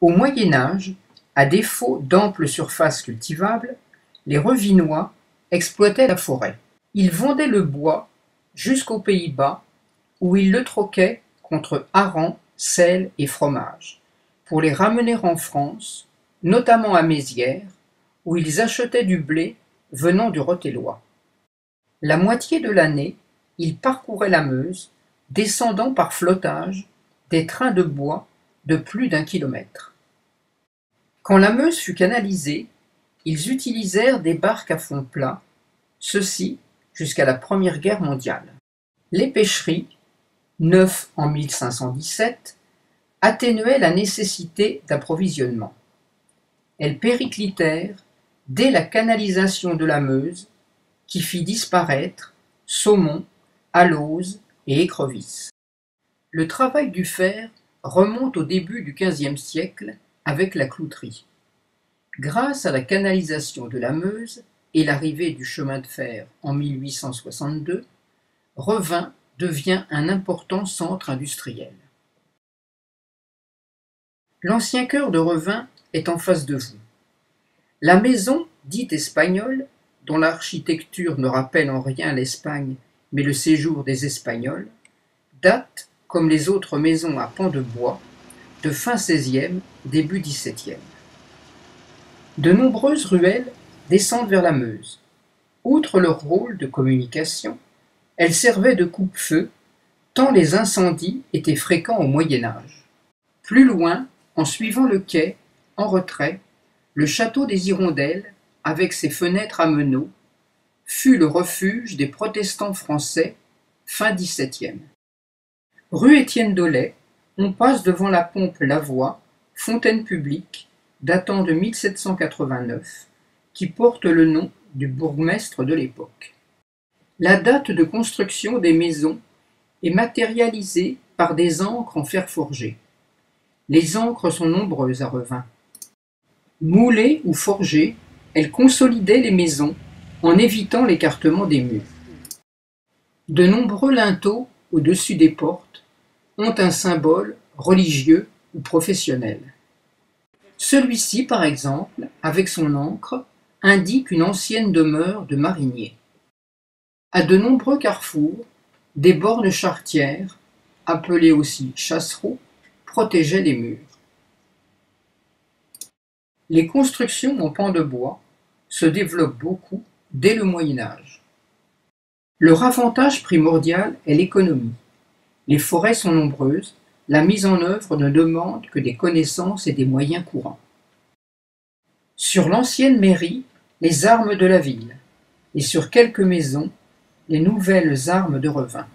Au Moyen Âge, à défaut d'amples surfaces cultivables, les Revinois exploitaient la forêt. Ils vendaient le bois jusqu'aux Pays-Bas où ils le troquaient contre harengs, sel et fromage, pour les ramener en France, notamment à Mézières, où ils achetaient du blé venant du Rotellois. La moitié de l'année, ils parcouraient la Meuse, descendant par flottage des trains de bois de plus d'1 kilomètre. Quand la Meuse fut canalisée, ils utilisèrent des barques à fond plat, ceci jusqu'à la Première Guerre mondiale. Les pêcheries, neuves en 1517, atténuaient la nécessité d'approvisionnement. Elles périclitèrent dès la canalisation de la Meuse, qui fit disparaître saumon, alose et écrevisses. Le travail du fer remonte au début du XVe siècle avec la clouterie. Grâce à la canalisation de la Meuse et l'arrivée du chemin de fer en 1862, Revin devient un important centre industriel. L'ancien chœur de Revin est en face de vous. La maison, dite espagnole, dont l'architecture ne rappelle en rien l'Espagne, mais le séjour des Espagnols, date, comme les autres maisons à pans de bois, de fin XVIe, début XVIIe. De nombreuses ruelles descendent vers la Meuse. Outre leur rôle de communication, elles servaient de coupe-feu, tant les incendies étaient fréquents au Moyen Âge. Plus loin, en suivant le quai, en retrait, le château des Hirondelles, avec ses fenêtres à meneaux, fut le refuge des protestants français fin XVIIe. Rue Étienne Dolet, on passe devant la pompe Lavoie, fontaine publique, datant de 1789, qui porte le nom du bourgmestre de l'époque. La date de construction des maisons est matérialisée par des ancres en fer forgé. Les ancres sont nombreuses à Revin. Moulées ou forgées, elles consolidaient les maisons en évitant l'écartement des murs. De nombreux linteaux au-dessus des portes ont un symbole religieux ou professionnel. Celui-ci, par exemple, avec son ancre, indique une ancienne demeure de mariniers. À de nombreux carrefours, des bornes charretières, appelées aussi chassereaux, protégeaient les murs. Les constructions en pans de bois se développent beaucoup dès le Moyen Âge. Leur avantage primordial est l'économie. Les forêts sont nombreuses, la mise en œuvre ne demande que des connaissances et des moyens courants. Sur l'ancienne mairie, les armes de la ville, et sur quelques maisons, les nouvelles armes de Revin.